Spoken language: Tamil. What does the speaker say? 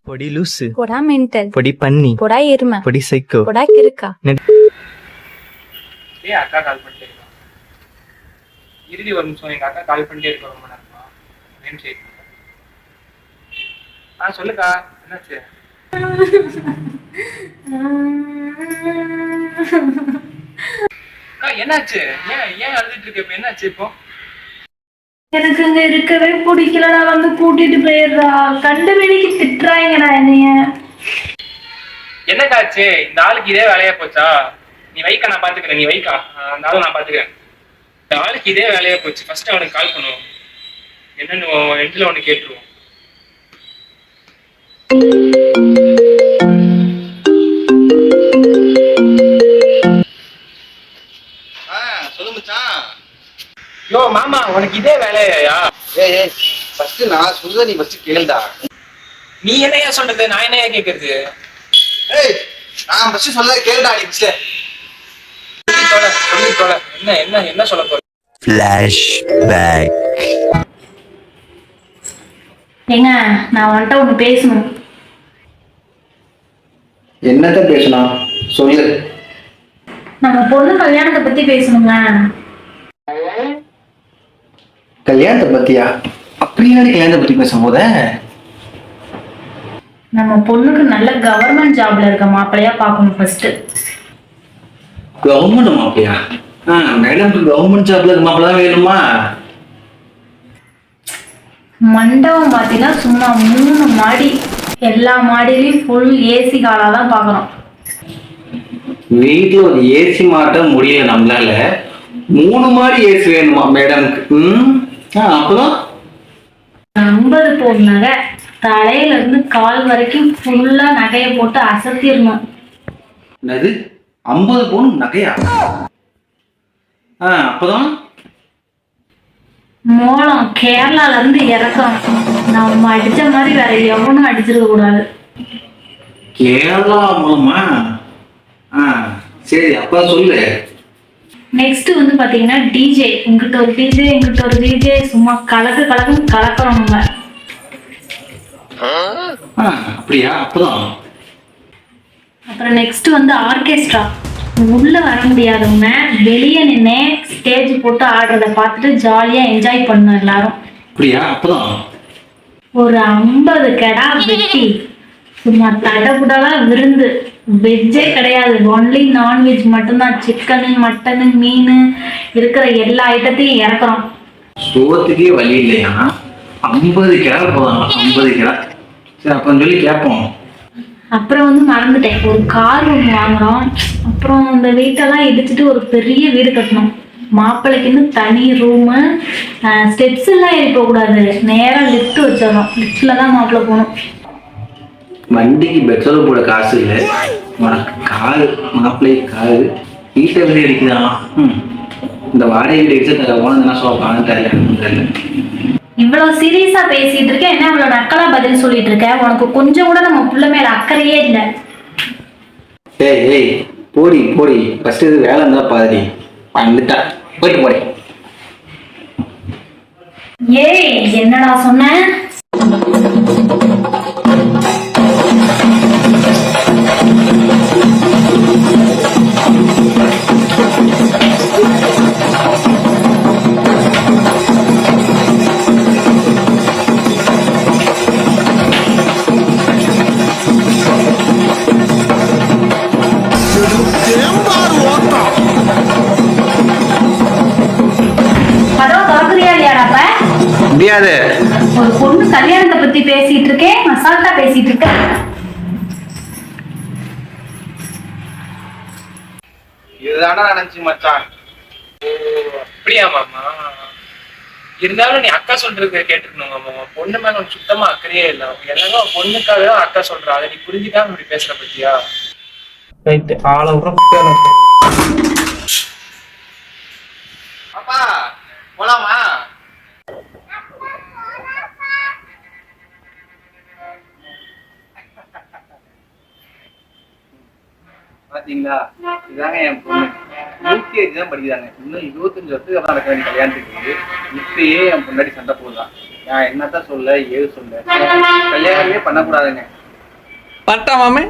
பொடி லூசு, போடா மென்டல், பொடி பன்னி, போடா எருமை, பொடி சைக்கோ, போடா கிறுக்கா. அக்கா கால் பண்ணிட்டே இருக்கா. இறுதி ஒரு நிமிஷம், எங்க அக்கா கால் பண்ணிட்டே இருக்க ரொம்ப நேரமா. நேம் சேஞ்ச் சொல்லுக்கா, என்னாச்சு? அக்கா என்னாச்சு? ஏன் ஏன் அழுதுட்டு இருக்க? இப்ப என்னாச்சு இப்போ? எனக்கு அங்க இருக்கவே பிடிக்கலடா, வந்து கூட்டிட்டு போயிடுறா. கண்டு வெளிக்கு திட்டுறாங்கடா என்னைய. என்னக்காச்சு? இந்த ஆளுக்கு இதே வேலையா போச்சா? நீ வைக்கா, நான் பாத்துக்கிறேன். நீ வைக்கா, அந்த ஆளு நான் பாத்துக்கிறேன். இந்த ஆளுக்கு இதே வேலையா போச்சு. ஃபர்ஸ்ட் அவனுக்கு கால் பண்ணுவோம், என்னன்னு ரெண்டுல ஒண்ணு கேட்டுருவோம். சொல்லு மச்சான். யோ மாமா, உனக்கு இதே வேலையா? ஏய் ஃபர்ஸ்ட் நான் சொல்றத நீ ஃபர்ஸ்ட் கேளுடா. நீ என்னையா சொல்றது, நான் என்னையா கேக்குறது? ஏய் நான் ஃபர்ஸ்ட் சொல்றத கேளுடா நீ ஃபர்ஸ்ட். சொல்லி தொலை. என்ன என்ன என்ன சொல்ல போற? ஃபிளாஷ்பேக். ஏங்க, நான் வந்துட்டு ஒன்று பேசணும். என்னத்த பேசணும் சொல்லு. நம்ம பொண்ணு கல்யாணத்தை பத்தி பேசணுங்க. கல்யாணத்தை பத்தியா? அப்படியா கல்யாணத்தை பத்தி பேசும் போத நம்ம பொண்ணுக்கு நல்ல கவர்மெண்ட் ஜாப்ல இருக்க மாப்பிள்ளையா பார்க்கணும் ஃபர்ஸ்ட். கவர்மெண்ட் மாப்பிளையா? மேடம்க்கு கவர்மெண்ட் ஜாப்ல இருக்க மாப்பிள்ள தான் வேணுமா? மண்டபம் பார்த்தீங்கன்னா சும்மா 3 மாடி, எல்லா மாடியிலையும் ஃபுல் ஏசி காலா தான் பார்க்குறோம். வீட்டுல ஒரு ஏசி மாட்ட முடியல நம்மளால, 3 மாடி ஏசி வேணுமா மேடம்க்கு? அப்பதான் 50 பவுன் நகை, தலையில இருந்து கால் வரைக்கும் ஃபுல்லா நகையை போட்டு அசத்திடணும். என்னது 50 பவுன் நகையா? அப்பதான் மோளம் கேரளால இருந்து இறக்குறோம். நம்ம அடிச்ச மாதிரி வேற எவனும் அடிச்சிருக்க கூடாது. கேரளா மூலமா? சரி அப்ப சொல்லு. நெக்ஸ்ட் வந்து பாத்தீங்கன்னா டிஜே, இங்கிட்ட ஒரு டிஜே இங்கிட்ட ஒரு டிஜே, சும்மா கலக்குன்னு கலக்குறோம் நம்ம. அப்படியா? அப்பதான் அப்புறம் நெக்ஸ்ட் வந்து ஆர்கெஸ்ட்ரா. உள்ள வர முடியாதவங்க வெளியே நின்று ஸ்டேஜ் போட்டு ஆடுறத பார்த்துட்டு ஜாலியா என்ஜாய் பண்ணோம் எல்லாரும். அப்படியா? அப்பதான் ஒரு 50 கெடா வெட்டி சும்மா தடபுடலா விருந்து. வெஜ்ஜே கிடையாது, ஒன்லி நான்வெஜ் மட்டும்தான். சிக்கனு, மட்டனு, மீன் இருக்கிற எல்லா ஐட்டத்தையும் இறக்குறோம். சோத்துக்கே வழி இல்லையா? 50 கிலோ போதாங்க. 50 கிலோ. சரி அப்ப சொல்லி கேட்போம். அப்புறம் வந்து மறந்துட்டேன், ஒரு கார் ஒன்று வாங்குறோம். அப்புறம் இந்த வீட்டெல்லாம் இடிச்சுட்டு ஒரு பெரிய வீடு கட்டணும். மாப்பிள்ளைக்குன்னு தனி ரூமு, ஸ்டெப்ஸ் எல்லாம் ஏறி போகக்கூடாது, நேராக லிஃப்ட் வச்சிடணும். லிஃப்ட்ல தான் மாப்பிள்ளை போகணும். வண்டிக்கு பெட்ரோல் போட காசு இல்லை, உனக்கு காரு, மாப்பிள்ளை காரு, வீட்டை வீடு அடிக்குதான். இந்த வாடகை வீடு அடிச்சு ஓனர் என்ன சொல்லுவாங்க தெரியல. இவ்வளவு சீரியஸா பேசிட்டு இருக்கேன், என்ன இவ்வளவு நக்கலா பதில் சொல்லிட்டு இருக்க? உனக்கு கொஞ்சம் கூட நம்ம புள்ள மேல அக்கறையே இல்லை. ஏய் போடி போடி, ஃபர்ஸ்ட் இது வேலை இருந்தா பாதி வந்துட்டா போயிட்டு போடி. ஏய் என்னடா சொன்ன? முடியாது. ஒரு பொண்ணு கல்யாணத்தை பத்தி பேசிட்டு இருக்கேன், அசால்ட்டா பேசிட்டு இருக்கேன். இதுதானா நினைச்சு மச்சான். அப்படியா மாமா? இருந்தாலும் நீ அக்கா சொல்றது கேட்டுக்கணும் மாமா. பொண்ணு மேல உனக்கு சுத்தமா அக்கறையே இல்லை. எல்லாரும் பொண்ணுக்காக தான் அக்கா சொல்றா. அதை நீ புரிஞ்சுக்காம இப்படி பேசுற பத்தியா? ரைட்டு, ஆளை அப்பா போலாமா? பாத்தீங்களா, இதாங்க என் பொண்ணு. யூகேஜி தான் படிக்கிறாங்க. இன்னும் 25 வருஷத்துக்கு அப்புறம் நடக்க வேண்டிய கல்யாணத்துக்கு இப்பயே என் பொண்டாடி சண்டை போடுதான். நான் என்னத்தான் சொல்ல, ஏது சொல்ல, கல்யாணமே பண்ணக்கூடாதுங்க. பட்டா மாமே